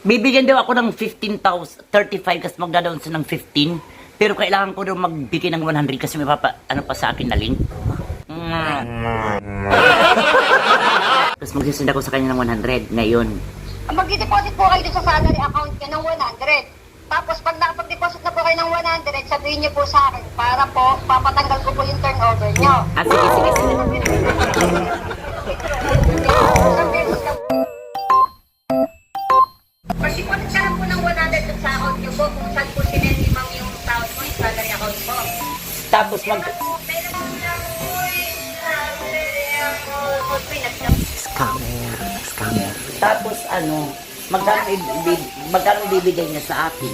Bibigyan daw ako ng 15,000, 35 kasi magdadaon siya ng 15. Pero kailangan ko daw magbigay ng 100 kasi may ano pa sa akin na link. Tapos magsisend ako sa kanya ng 100 ngayon. Mag-deposit po kayo sa salary account niya ng 100. Tapos pag nakapag-deposit na po kayo ng 100, sabihin niyo po sa akin para po papatanggal ko po yung turnover niyo. Ah, sige, sige, sige. Mag-deposit ka lang po ng 100 dun sa account niyo po kung saan po sinenimang yung tawag mo, yung salary account po. Tapos Scammer, scammer. Tapos magkano ibibigay niya sa akin?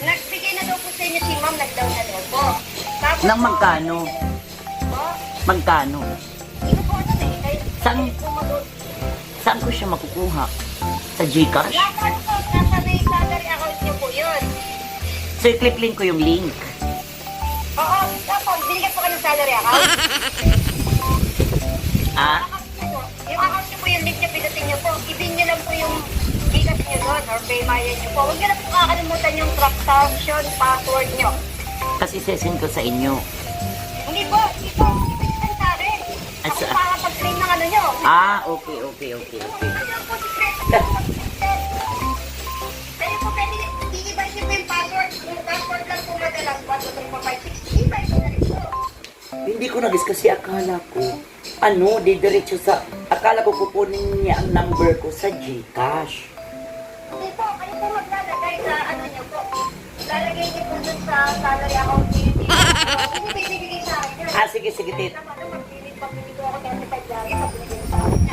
Nagbigay na daw po sa inyo si ma'am, nag-down na daw po. Tapos Nang magkano? po, Magkano? ito po ito na eh. Saan ko siya makukuha? Sa Gcash? Lahat po, nasa may salary account niyo po yun. So, i-click link ko yung link. Oo, tapos binigyan po kayo ng salary account. Ah? Yung account niyo po, yung link niyo, pinutin niyo po. I-bin niyo lang po yung Gcash niyo doon or Paymaya niyo po. Huwag niyo lang po kakalimutan yung transaction password niyo. Kasi sesend ko sa inyo. Hindi po, ito sa akin. At Ako sa- makakapag-claim ng ano niyo. Ah, okay. Ano po, secret. Pwede po, pwede, i-divide niyo po yung password. Yung password lang po madalas, 1, 2, 3, 4, 5, 6. I-divide niyo na rin po. Hindi ko nagis kasi akala ko, didiretso sa, akala ko kukunin niya ang number ko sa Gcash. Hindi po, kayo po maglalagay sa ano niyo po. Lalagay niyo po dun sa salary account niyo. Hindi po ibibigay sa akin yun. Ah, sige, tit. Naman, pag-pili ko ako 25 lagi, pag-binigay sa akin.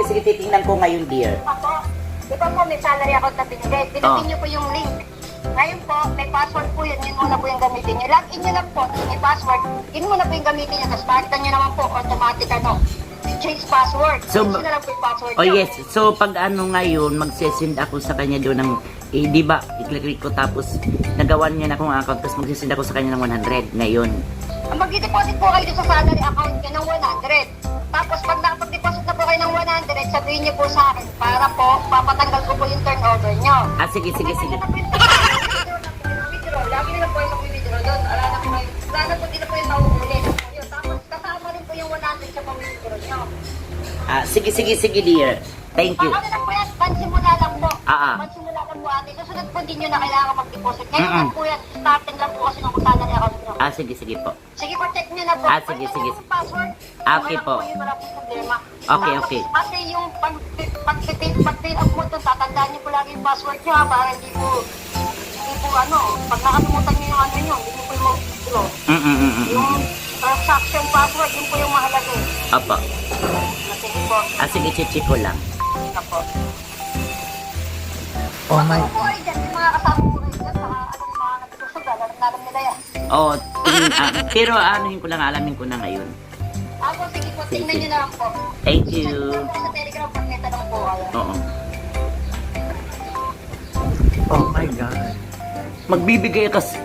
Sige, titingnan ko ngayon, dear. Ako, di ba po may salary account na binigay? Pinutin niyo po yung link. Ngayon po, may password po yun. Yun muna po yung gamitin niyo. Login niyo lang po. May password. Yun muna po yung gamitin niyo. Tapos palitan niyo naman po automatic change password. So, Yun na lang po yung password Oh niyo. yes, so pag ngayon, magsesend ako sa kanya doon ng, di ba, i-click ko tapos nagawan niya na akong account tapos magsesend ako sa kanya ng 100 ngayon. Mag-deposit po kayo sa salary account niyo ng 100. Tapos pag nakapag-deposit na po kayo ng 100, sabihin niyo po sa akin para po papatanggal ko po yung turnover niyo. Ah, sige. Lagi nila po yung withdraw doon. Wala na po din na po yung mauulit. Tapos kasama rin po yung 100 sa pang-withdraw niyo. Ah, sige, dear. Thank you. Ano na po yan? Pansimula lang po. Ah. Pansimula lang po ate. Susunod po din nyo na kailangan mag-deposit. Ngayon lang po yan. Starting lang po kasi ng salary account nyo. Ah, sige po. Sige po, check nyo na po. Ah, sige. Yung password. Ah, okay po. Wala po yung problema. Okay. Tapos, ate, yung pag-fill up mo ito, tatandaan nyo po lagi yung password nyo ha, para hindi po pag nakalimutan nyo yung ano nyo, hindi po yung mag-withdraw. Yung transaction password, yun po yung mahalaga eh. Opo. Sige po. Ah, sige, check ko lang. Apo. Oh my. Ako po ay dyan, yung mga kasama ko rin dyan, saka yung mga nagtusog, alam nila yan. Oh, pero alamin ko na ngayon. Ako, sige po, tingnan nyo na lang po. Thank you. Sa Telegram, pag may tanong po kayo. Oo. Oh my God. Magbibigay kasi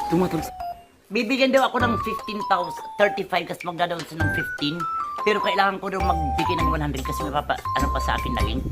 tumatulog. Bibigyan daw ako ng 15,000, 35 kasi magdadaon siya ng 15. Pero kailangan ko daw magbigay ng 100 kasi may ano pa sa akin na link.